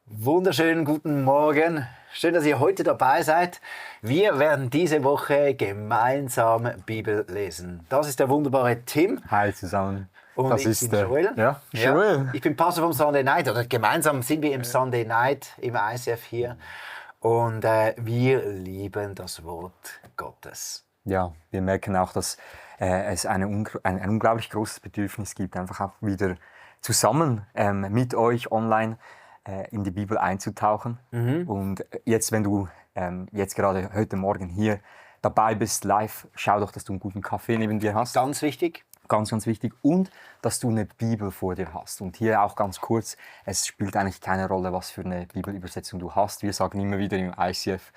Wunderschönen guten Morgen. Schön, dass ihr heute dabei seid. Wir werden diese Woche gemeinsam Bibel lesen. Das ist der wunderbare Tim. Hi zusammen. Und Das ich ist bin Joel. Ja, Joel. Ja, ich bin Pastor vom Sunday Night. Oder gemeinsam sind wir im Sunday Night im ICF hier. Und wir lieben das Wort Gottes. Ja, wir merken auch, dass es ein unglaublich großes Bedürfnis gibt, einfach auch wieder zusammen mit euch online in die Bibel einzutauchen. Und jetzt, wenn du jetzt gerade heute Morgen hier dabei bist, live, schau doch, dass du einen guten Kaffee neben dir hast. Ganz wichtig. Ganz, ganz wichtig. Und dass du eine Bibel vor dir hast. Und hier auch ganz kurz, es spielt eigentlich keine Rolle, was für eine Bibelübersetzung du hast. Wir sagen immer wieder im ICF,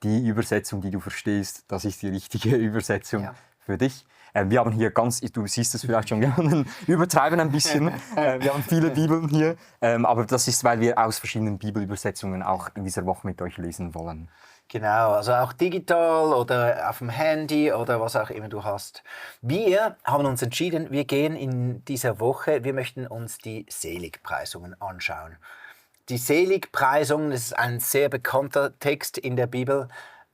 die Übersetzung, die du verstehst, das ist die richtige Übersetzung für dich. Wir haben hier du siehst es vielleicht schon, wir übertreiben ein bisschen. Wir haben viele Bibeln hier, aber das ist, weil wir aus verschiedenen Bibelübersetzungen auch in dieser Woche mit euch lesen wollen. Genau, also auch digital oder auf dem Handy oder was auch immer du hast. Wir haben uns entschieden, wir gehen in dieser Woche, wir möchten uns die Seligpreisungen anschauen. Die Seligpreisungen, das ist ein sehr bekannter Text in der Bibel.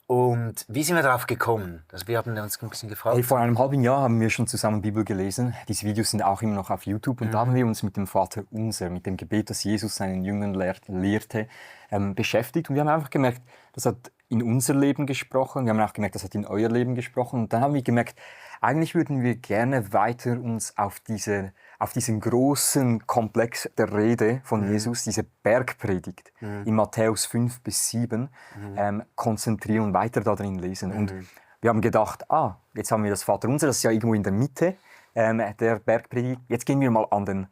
Und wie sind wir darauf gekommen? Also wir haben uns ein bisschen gefragt. Hey, vor einem halben Jahr haben wir schon zusammen Bibel gelesen. Diese Videos sind auch immer noch auf YouTube. Und da haben wir uns mit dem Vater Unser, mit dem Gebet, das Jesus seinen Jüngern lehrte, beschäftigt. Und wir haben einfach gemerkt, das hat in unser Leben gesprochen. Wir haben auch gemerkt, das hat in euer Leben gesprochen. Und dann haben wir gemerkt, eigentlich würden wir gerne weiter uns auf diesen großen Komplex der Rede von Jesus, diese Bergpredigt in Matthäus 5-7 konzentrieren und weiter darin lesen. Und wir haben gedacht, jetzt haben wir das Vaterunser, das ist ja irgendwo in der Mitte der Bergpredigt. Jetzt gehen wir mal an den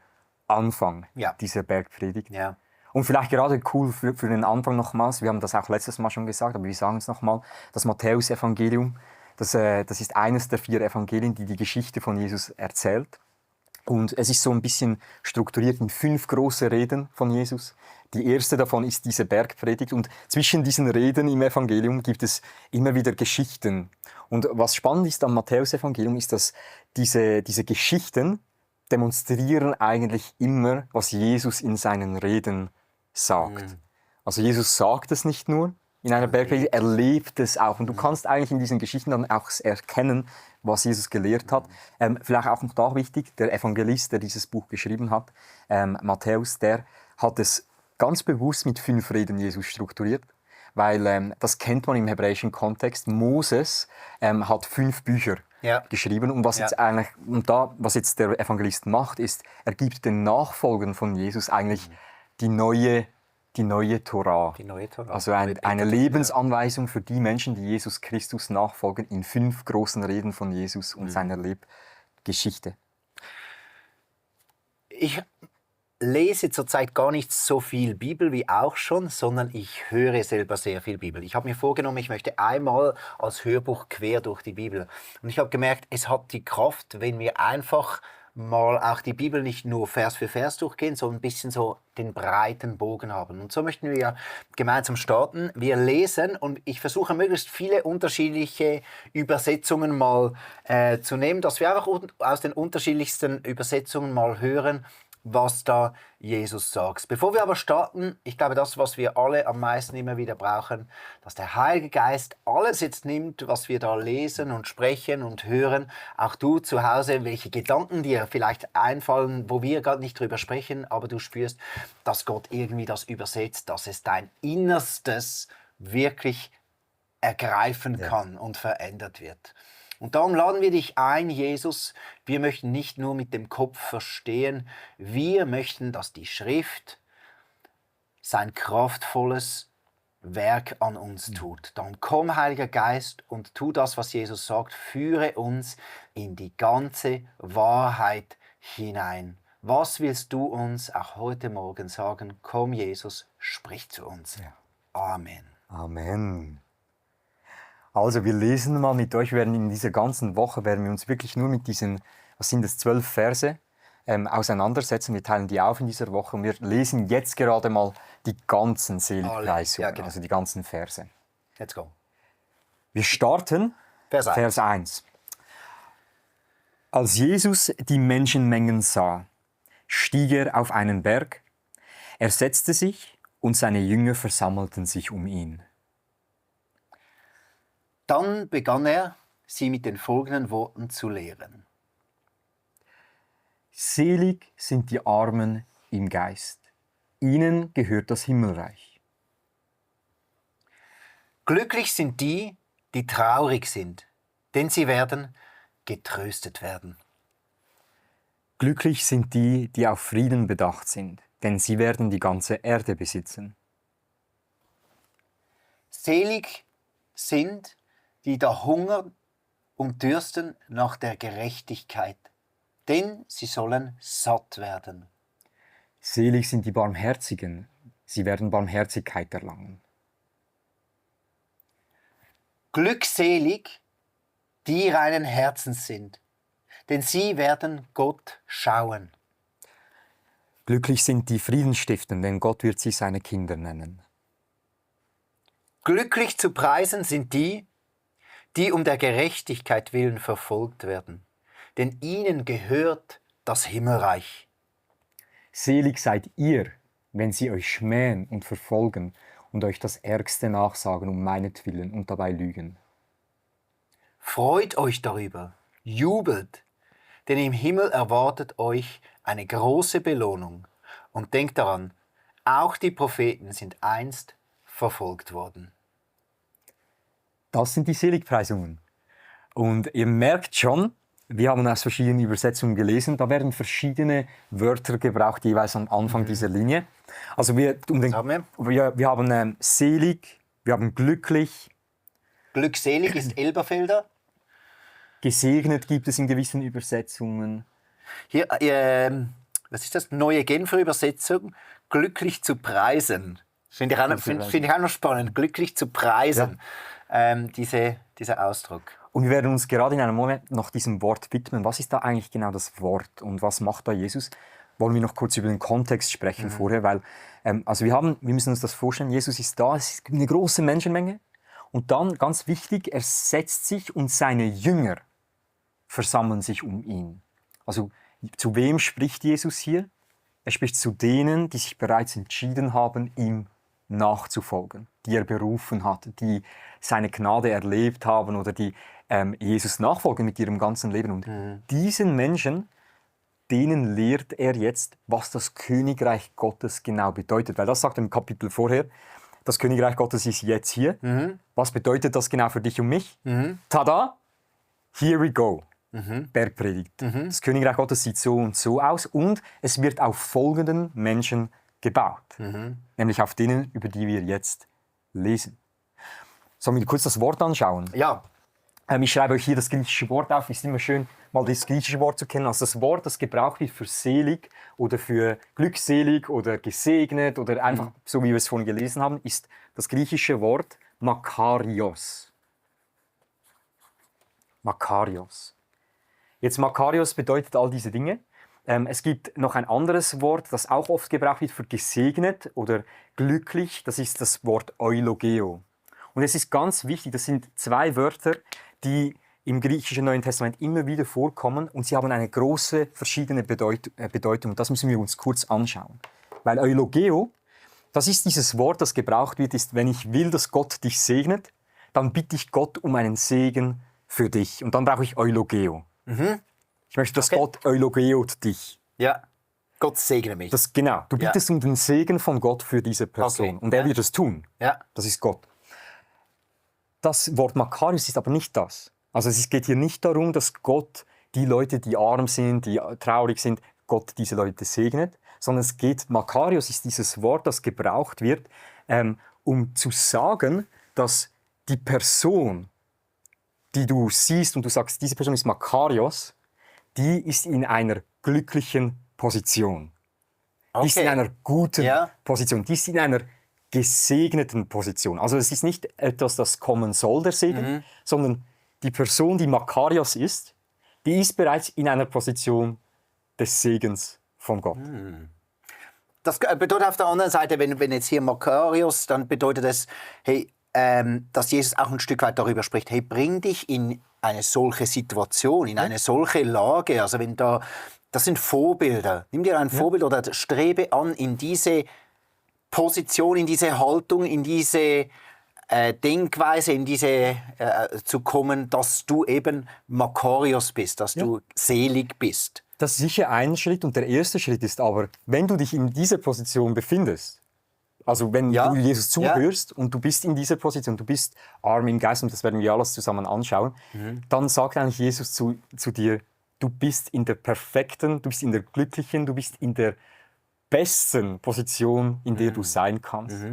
Anfang dieser Bergpredigt. Ja. Und vielleicht gerade cool für den Anfang nochmals, wir haben das auch letztes Mal schon gesagt, aber wir sagen es nochmal, das Matthäus-Evangelium, das ist eines der 4 Evangelien, die Geschichte von Jesus erzählt. Und es ist so ein bisschen strukturiert in 5 große Reden von Jesus. Die erste davon ist diese Bergpredigt. Und zwischen diesen Reden im Evangelium gibt es immer wieder Geschichten. Und was spannend ist am Matthäus-Evangelium, ist, dass diese Geschichten demonstrieren eigentlich immer, was Jesus in seinen Reden sagt. Also Jesus sagt es nicht nur in einer Bergpredigt, er lebt es auch. Und du kannst eigentlich in diesen Geschichten dann auch erkennen, was Jesus gelehrt hat. Vielleicht auch noch da wichtig, der Evangelist, der dieses Buch geschrieben hat, Matthäus, der hat es ganz bewusst mit 5 Reden Jesus strukturiert, weil das kennt man im hebräischen Kontext. Moses hat 5 Bücher geschrieben. Und was jetzt der Evangelist macht, ist, er gibt den Nachfolgern von Jesus eigentlich die neue Torah. Die neue Torah. Also eine Lebensanweisung für die Menschen, die Jesus Christus nachfolgen, in 5 großen Reden von Jesus und seiner Lebgeschichte. Ich lese zurzeit gar nicht so viel Bibel wie auch schon, sondern ich höre selber sehr viel Bibel. Ich habe mir vorgenommen, ich möchte einmal als Hörbuch quer durch die Bibel. Und ich habe gemerkt, es hat die Kraft, wenn wir einfach mal auch die Bibel nicht nur Vers für Vers durchgehen, sondern ein bisschen so den breiten Bogen haben. Und so möchten wir gemeinsam starten. Wir lesen und ich versuche möglichst viele unterschiedliche Übersetzungen mal zu nehmen, dass wir auch aus den unterschiedlichsten Übersetzungen mal hören, was da Jesus sagt. Bevor wir aber starten, ich glaube, das, was wir alle am meisten immer wieder brauchen, dass der Heilige Geist alles jetzt nimmt, was wir da lesen und sprechen und hören. Auch du zu Hause, welche Gedanken dir vielleicht einfallen, wo wir gerade nicht drüber sprechen, aber du spürst, dass Gott irgendwie das übersetzt, dass es dein Innerstes wirklich ergreifen kann und verändert wird. Und darum laden wir dich ein, Jesus, wir möchten nicht nur mit dem Kopf verstehen, wir möchten, dass die Schrift sein kraftvolles Werk an uns tut. Dann komm, Heiliger Geist, und tu das, was Jesus sagt, führe uns in die ganze Wahrheit hinein. Was willst du uns auch heute Morgen sagen? Komm, Jesus, sprich zu uns. Amen. Amen. Also wir lesen mal mit euch, in dieser ganzen Woche werden wir uns wirklich nur mit diesen, 12 Verse auseinandersetzen. Wir teilen die auf in dieser Woche und wir lesen jetzt gerade mal die ganzen Seligpreisungen, also die ganzen Verse. Let's go. Wir starten Vers 1. Als Jesus die Menschenmengen sah, stieg er auf einen Berg, er setzte sich und seine Jünger versammelten sich um ihn. Dann begann er, sie mit den folgenden Worten zu lehren. Selig sind die Armen im Geist. Ihnen gehört das Himmelreich. Glücklich sind die, die traurig sind, denn sie werden getröstet werden. Glücklich sind die, die auf Frieden bedacht sind, denn sie werden die ganze Erde besitzen. Selig sind, die da hungern und dürsten nach der Gerechtigkeit, denn sie sollen satt werden. Selig sind die Barmherzigen, sie werden Barmherzigkeit erlangen. Glückselig, die reinen Herzens sind, denn sie werden Gott schauen. Glücklich sind die Friedensstiften, denn Gott wird sie seine Kinder nennen. Glücklich zu preisen sind die, die um der Gerechtigkeit willen verfolgt werden, denn ihnen gehört das Himmelreich. Selig seid ihr, wenn sie euch schmähen und verfolgen und euch das Ärgste nachsagen um meinetwillen und dabei lügen. Freut euch darüber, jubelt, denn im Himmel erwartet euch eine große Belohnung. Und denkt daran, auch die Propheten sind einst verfolgt worden. Das sind die Seligpreisungen. Und ihr merkt schon, wir haben aus verschiedenen Übersetzungen gelesen, da werden verschiedene Wörter gebraucht, jeweils am Anfang dieser Linie. Also wir haben selig, wir haben glücklich. Glückselig ist Elberfelder. Gesegnet gibt es in gewissen Übersetzungen. Hier, was ist das? Neue Genfer Übersetzung. Glücklich zu preisen. Finde ich auch noch spannend. Glücklich zu preisen. Ja. Dieser Ausdruck. Und wir werden uns gerade in einem Moment noch diesem Wort widmen. Was ist da eigentlich genau das Wort und was macht da Jesus? Wollen wir noch kurz über den Kontext sprechen vorher, weil wir müssen uns das vorstellen, Jesus ist da, es ist eine große Menschenmenge und dann, ganz wichtig, er setzt sich und seine Jünger versammeln sich um ihn. Also zu wem spricht Jesus hier? Er spricht zu denen, die sich bereits entschieden haben, ihm nachzufolgen, die er berufen hat, die seine Gnade erlebt haben oder die Jesus nachfolgen mit ihrem ganzen Leben. Und diesen Menschen, denen lehrt er jetzt, was das Königreich Gottes genau bedeutet. Weil das sagt im Kapitel vorher, das Königreich Gottes ist jetzt hier. Was bedeutet das genau für dich und mich? Tada! Here we go. Bergpredigt. Das Königreich Gottes sieht so und so aus und es wird auf folgenden Menschen gebaut. Nämlich auf denen, über die wir jetzt lesen. Sollen wir kurz das Wort anschauen? Ja. Ich schreibe euch hier das griechische Wort auf. Es ist immer schön, mal das griechische Wort zu kennen. Also das Wort, das gebraucht wird für selig oder für glückselig oder gesegnet oder einfach, so wie wir es vorhin gelesen haben, ist das griechische Wort Makarios. Makarios. Jetzt Makarios bedeutet all diese Dinge. Es gibt noch ein anderes Wort, das auch oft gebraucht wird für gesegnet oder glücklich. Das ist das Wort Eulogeo. Und es ist ganz wichtig, das sind zwei Wörter, die im griechischen Neuen Testament immer wieder vorkommen und sie haben eine große verschiedene Bedeutung. Das müssen wir uns kurz anschauen. Weil Eulogeo, das ist dieses Wort, das gebraucht wird, ist, wenn ich will, dass Gott dich segnet, dann bitte ich Gott um einen Segen für dich. Und dann brauche ich Eulogeo. Ich möchte, dass Gott eulogeot dich. Ja, Gott segne mich. Genau, du bittest um den Segen von Gott für diese Person. Und er wird es tun. Ja. Das ist Gott. Das Wort Makarios ist aber nicht das. Also es geht hier nicht darum, dass Gott die Leute, die arm sind, die traurig sind, Gott diese Leute segnet, sondern es geht, Makarios ist dieses Wort, das gebraucht wird, um zu sagen, dass die Person, die du siehst und du sagst, diese Person ist Makarios, die ist in einer glücklichen Position. Die ist in einer guten Position. Die ist in einer gesegneten Position. Also es ist nicht etwas, das kommen soll, der Segen, sondern die Person, die Makarios ist, die ist bereits in einer Position des Segens von Gott. Das bedeutet auf der anderen Seite, wenn jetzt hier Makarios, dann bedeutet es, hey, dass Jesus auch ein Stück weit darüber spricht, hey, bring dich in eine solche Situation, in eine solche Lage. Also wenn das sind Vorbilder. Nimm dir ein Vorbild oder strebe an, in diese Position, in diese Haltung, in diese Denkweise, in diese zu kommen, dass du eben Makarios bist, dass du selig bist. Das ist sicher ein Schritt und der erste Schritt ist aber, wenn du dich in dieser Position befindest, also wenn du Jesus zuhörst und du bist in dieser Position, du bist arm im Geist und das werden wir alles zusammen anschauen, dann sagt eigentlich Jesus zu dir, du bist in der perfekten, du bist in der glücklichen, du bist in der besten Position, in der du sein kannst.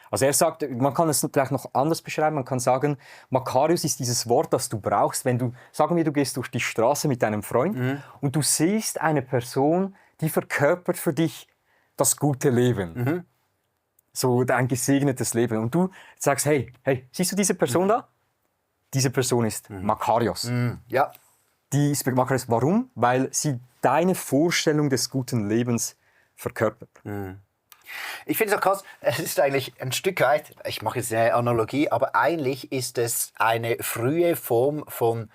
Also er sagt, man kann es vielleicht noch anders beschreiben, man kann sagen, Makarios ist dieses Wort, das du brauchst, wenn du, sagen wir, du gehst durch die Straße mit deinem Freund und du siehst eine Person, die verkörpert für dich das gute Leben. So ein gesegnetes Leben. Und du sagst, hey, siehst du diese Person da? Diese Person ist Makarios. Ja. Die ist Makarios. Warum? Weil sie deine Vorstellung des guten Lebens verkörpert. Ich finde es auch krass, es ist eigentlich ein Stück weit, ich mache jetzt eine Analogie, aber eigentlich ist es eine frühe Form von,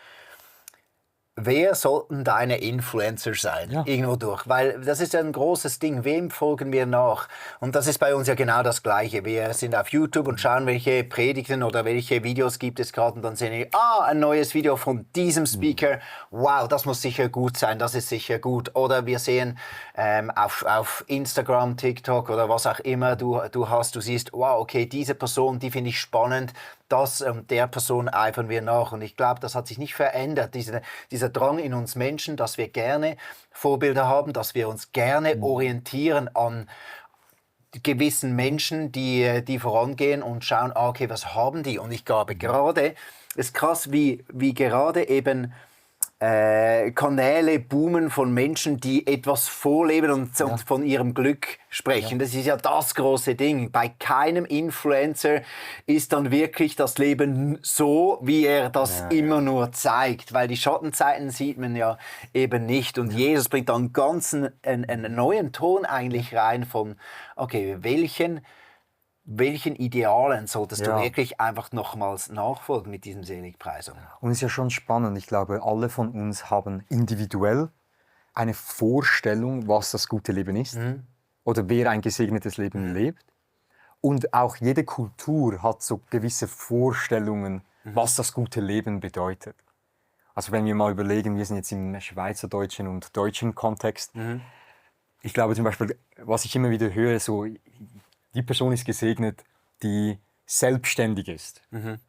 wer sollten deine Influencer sein? Ja. Irgendwo durch. Weil das ist ja ein großes Ding. Wem folgen wir nach? Und das ist bei uns ja genau das Gleiche. Wir sind auf YouTube und schauen, welche Predigten oder welche Videos gibt es gerade. Und dann sehen wir, ein neues Video von diesem Speaker. Wow, das muss sicher gut sein. Das ist sicher gut. Oder wir sehen auf Instagram, TikTok oder was auch immer du siehst, wow, okay, diese Person, die finde ich spannend. Der Person eifern wir nach. Und ich glaube, das hat sich nicht verändert. Dieser Drang in uns Menschen, dass wir gerne Vorbilder haben, dass wir uns gerne orientieren an gewissen Menschen, die vorangehen und schauen, okay, was haben die? Und ich glaube, gerade, es ist krass, wie gerade eben Kanäle boomen von Menschen, die etwas vorleben und von ihrem Glück sprechen. Das ist ja das große Ding. Bei keinem Influencer ist dann wirklich das Leben so, wie er das immer nur zeigt. Weil die Schattenzeiten sieht man ja eben nicht. Und Jesus bringt dann einen neuen Ton eigentlich rein von, okay, welchen Idealen solltest du wirklich einfach nochmals nachfolgen mit diesem Seligpreisung? Und es ist ja schon spannend. Ich glaube, alle von uns haben individuell eine Vorstellung, was das gute Leben ist oder wer ein gesegnetes Leben lebt. Und auch jede Kultur hat so gewisse Vorstellungen, was das gute Leben bedeutet. Also wenn wir mal überlegen, wir sind jetzt im schweizerdeutschen und deutschen Kontext. Ich glaube zum Beispiel, was ich immer wieder höre, so die Person ist gesegnet, die selbstständig ist,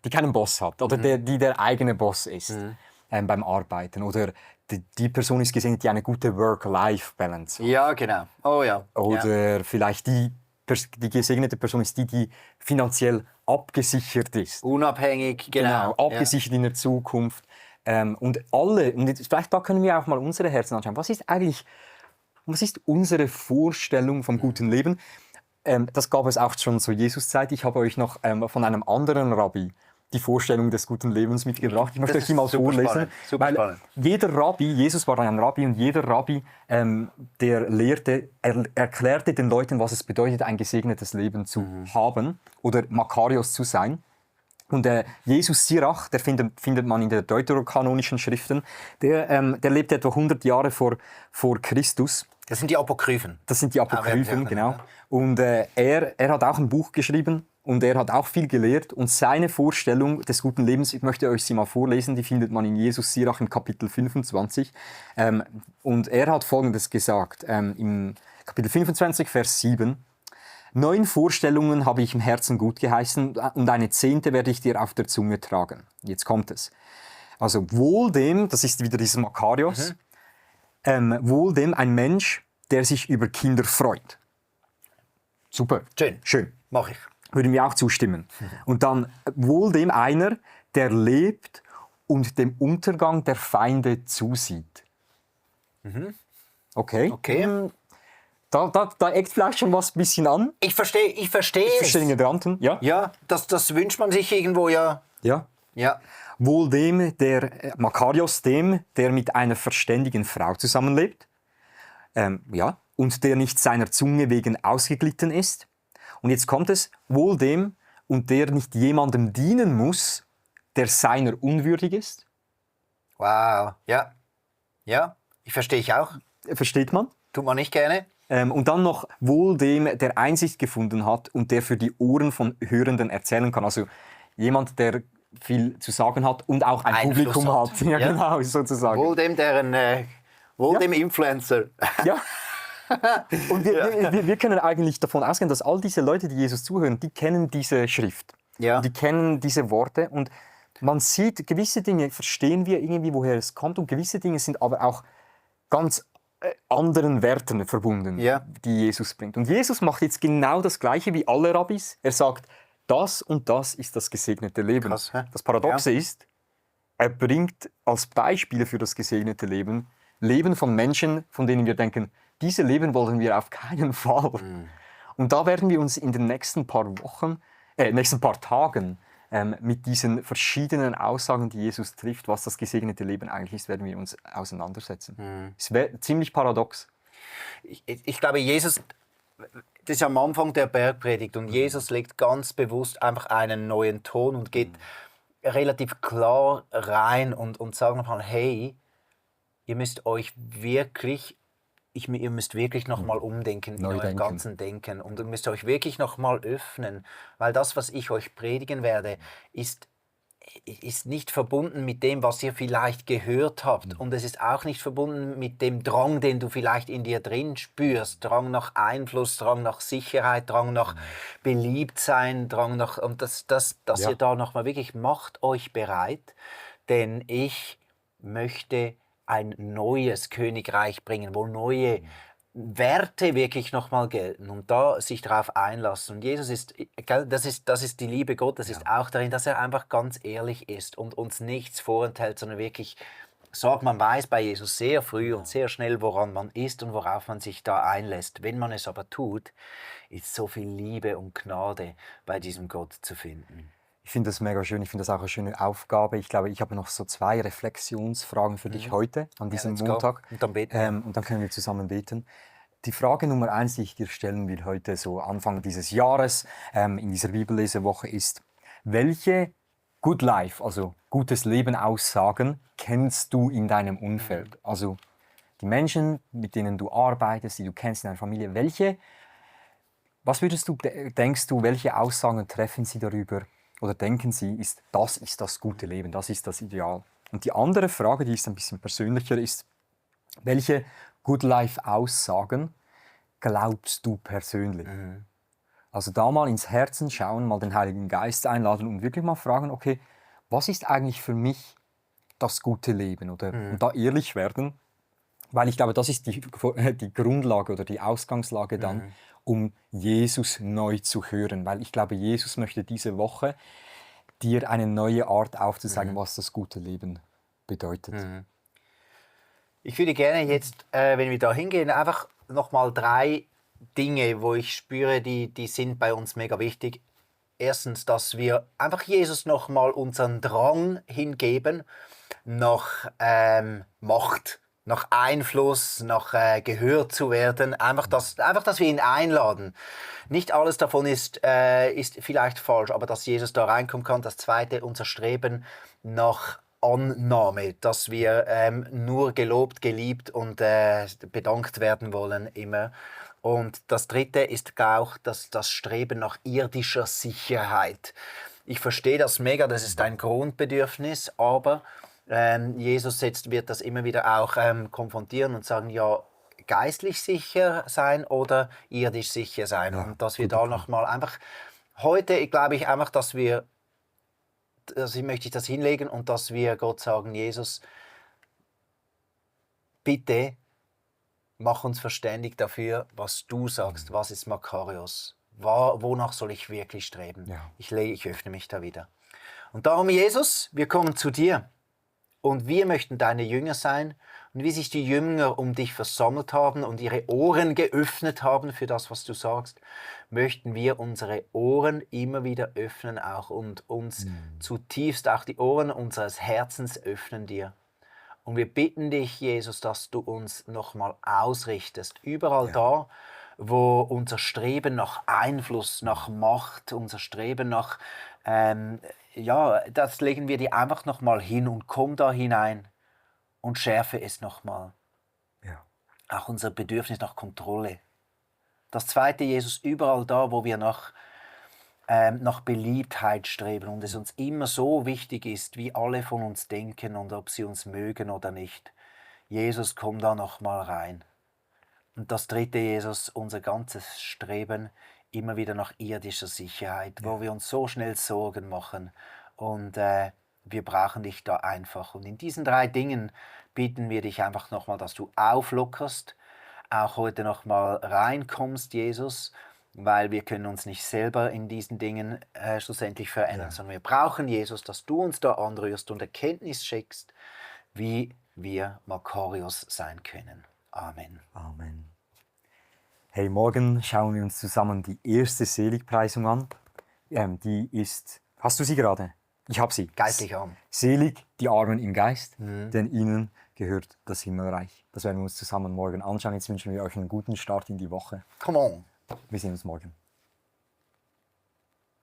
die keinen Boss hat oder die der eigene Boss ist beim Arbeiten. Oder die Person ist gesegnet, die eine gute Work-Life-Balance hat. Ja, genau. Oh ja. Oder vielleicht die gesegnete Person ist die finanziell abgesichert ist. Unabhängig, genau. Abgesichert in der Zukunft. Und vielleicht da können wir auch mal unsere Herzen anschauen. Was ist unsere Vorstellung vom guten Leben? Das gab es auch schon zur Jesuszeit. Ich habe euch noch von einem anderen Rabbi die Vorstellung des guten Lebens mitgebracht. Ich möchte euch die mal vorlesen. Super spannend. Jeder Rabbi, Jesus war ein Rabbi und jeder Rabbi, erklärte den Leuten, was es bedeutet, ein gesegnetes Leben zu haben oder Makarios zu sein. Und Jesus Sirach, der findet man in den deuterokanonischen Schriften, der lebte etwa 100 Jahre vor Christus. Das sind die Apokryphen. Das sind die Apokryphen, genau. Und er hat auch ein Buch geschrieben und er hat auch viel gelehrt. Und seine Vorstellung des guten Lebens, ich möchte euch sie mal vorlesen, die findet man in Jesus Sirach im Kapitel 25. Und er hat Folgendes gesagt, im Kapitel 25, Vers 7. 9 Vorstellungen habe ich im Herzen gut geheißen und eine 10. werde ich dir auf der Zunge tragen. Jetzt kommt es. Also wohl dem, das ist wieder dieses Makarios, wohl dem ein Mensch, der sich über Kinder freut. Super. Schön. Mach ich. Würden wir auch zustimmen. Und dann wohl dem einer, der lebt und dem Untergang der Feinde zusieht. Okay. Da eckt vielleicht schon was ein bisschen an. Ich verstehe es. Den Gedanken, ja. Ja, das wünscht man sich irgendwo, ja. Ja. Wohl dem, Makarios, dem, der mit einer verständigen Frau zusammenlebt, und der nicht seiner Zunge wegen ausgeglitten ist. Und jetzt kommt es, wohl dem, und der nicht jemandem dienen muss, der seiner unwürdig ist. Wow, ja. Ja, ich verstehe ich auch. Versteht man? Tut man nicht gerne. Und dann noch wohl dem, der Einsicht gefunden hat und der für die Ohren von Hörenden erzählen kann. Also jemand, der viel zu sagen hat und auch ein Einfluss Publikum hat. Ja, Ja. genau, sozusagen. Wohl dem Influencer. Ja. Und wir können eigentlich davon ausgehen, dass all diese Leute, die Jesus zuhören, die kennen diese Schrift. Ja. Die kennen diese Worte und man sieht, gewisse Dinge verstehen wir irgendwie, woher es kommt und gewisse Dinge sind aber auch ganz anderen Werten verbunden, Ja. die Jesus bringt. Und Jesus macht jetzt genau das Gleiche wie alle Rabbis. Er sagt, das und das ist das gesegnete Leben. Krass, hä? Das Paradoxe ist, er bringt als Beispiele für das gesegnete Leben Leben von Menschen, von denen wir denken, diese Leben wollen wir auf keinen Fall. Und da werden wir uns in den nächsten paar Tagen mit diesen verschiedenen Aussagen, die Jesus trifft, was das gesegnete Leben eigentlich ist, werden wir uns auseinandersetzen. Es wäre ziemlich paradox. Ich glaube, Jesus, das ist am Anfang der Bergpredigt und Jesus legt ganz bewusst einfach einen neuen Ton und geht relativ klar rein und sagt nochmal, hey, ihr müsst wirklich nochmal umdenken in Neu eurem denken. ganzen Denken und ihr müsst euch wirklich nochmal öffnen, weil das, was ich euch predigen werde, ist nicht verbunden mit dem, was ihr vielleicht gehört habt. Und es ist auch nicht verbunden mit dem Drang, den du vielleicht in dir drin spürst. Drang nach Einfluss, Drang nach Sicherheit, Drang nach Beliebtsein, Drang nach... Und dass Ja. ihr da nochmal wirklich, macht euch bereit, denn ich möchte ein neues Königreich bringen, wo neue Werte wirklich nochmal gelten und da sich darauf einlassen. Und Jesus ist, das ist die Liebe Gottes, ist auch darin, dass er einfach ganz ehrlich ist und uns nichts vorenthält, sondern wirklich sagt, man weiß bei Jesus sehr früh und sehr schnell, woran man ist und worauf man sich da einlässt. Wenn man es aber tut, ist so viel Liebe und Gnade bei diesem Gott zu finden. Ich finde das mega schön, ich finde das auch eine schöne Aufgabe. Ich glaube, ich habe noch so 2 Reflexionsfragen für dich heute, an diesem let's go. Montag. Und dann beten wir. Und dann können wir zusammen beten. Die Frage Nummer 1, die ich dir stellen will heute, so Anfang dieses Jahres, in dieser Bibellesewoche, ist, welche Good Life, also gutes Leben Aussagen, kennst du in deinem Umfeld? Also die Menschen, mit denen du arbeitest, die du kennst in deiner Familie, denkst du, welche Aussagen treffen sie darüber oder denken sie, das ist das gute Leben, das ist das Ideal? Und die andere Frage, die ist ein bisschen persönlicher, ist, welche Good Life Aussagen glaubst du persönlich? Also da mal ins Herzen schauen, mal den Heiligen Geist einladen und wirklich mal fragen, okay, was ist eigentlich für mich das gute Leben? Und da ehrlich werden, weil ich glaube, das ist die Grundlage oder die Ausgangslage dann, um Jesus neu zu hören. Weil ich glaube, Jesus möchte diese Woche dir eine neue Art aufzuzeigen, was das gute Leben bedeutet. Ich würde gerne jetzt, wenn wir da hingehen, einfach nochmal 3 Dinge, wo ich spüre, die sind bei uns mega wichtig. Erstens, dass wir einfach Jesus nochmal unseren Drang hingeben nach Macht, nach Einfluss, nach gehört zu werden. Einfach, dass wir ihn einladen. Nicht alles davon ist vielleicht falsch, aber dass Jesus da reinkommen kann. Das Zweite, unser Streben nach Annahme, dass wir nur gelobt, geliebt und bedankt werden wollen immer. Und das Dritte ist auch das Streben nach irdischer Sicherheit. Ich verstehe das mega, das ist ein Grundbedürfnis, aber Jesus wird das immer wieder auch konfrontieren und sagen, ja, geistlich sicher sein oder irdisch sicher sein. Ja, und dass wir da nochmal einfach, heute glaube ich einfach, möchte ich das hinlegen und dass wir Gott sagen, Jesus, bitte mach uns verständig dafür, was du sagst. Was ist Makarios? Wonach soll ich wirklich streben? Ja. Ich öffne mich da wieder. Und darum, Jesus, wir kommen zu dir. Und wir möchten deine Jünger sein. Und wie sich die Jünger um dich versammelt haben und ihre Ohren geöffnet haben für das, was du sagst, möchten wir unsere Ohren immer wieder öffnen auch und uns zutiefst auch die Ohren unseres Herzens öffnen dir. Und wir bitten dich, Jesus, dass du uns nochmal ausrichtest. Überall da, wo unser Streben nach Einfluss, nach Macht, unser Streben nach... das legen wir dir einfach nochmal hin und komm da hinein und schärfe es nochmal. Ja. Auch unser Bedürfnis nach Kontrolle. Das zweite, Jesus, überall da, wo wir nach Beliebtheit streben und es uns immer so wichtig ist, wie alle von uns denken und ob sie uns mögen oder nicht. Jesus, komm da noch mal rein. Und das dritte, Jesus, unser ganzes Streben immer wieder nach irdischer Sicherheit, wo wir uns so schnell Sorgen machen. Und wir brauchen dich da einfach. Und in diesen 3 Dingen bitten wir dich einfach nochmal, dass du auflockerst, auch heute nochmal reinkommst, Jesus, weil wir können uns nicht selber in diesen Dingen schlussendlich verändern, sondern wir brauchen, Jesus, dass du uns da anrührst und Erkenntnis schenkst, wie wir Makarios sein können. Amen. Amen. Hey, morgen schauen wir uns zusammen die erste Seligpreisung an. Die ist, hast du sie gerade? Ich habe sie. Geistlich arm. Selig die Armen im Geist, denn ihnen gehört das Himmelreich. Das werden wir uns zusammen morgen anschauen. Jetzt wünschen wir euch einen guten Start in die Woche. Come on. Wir sehen uns morgen.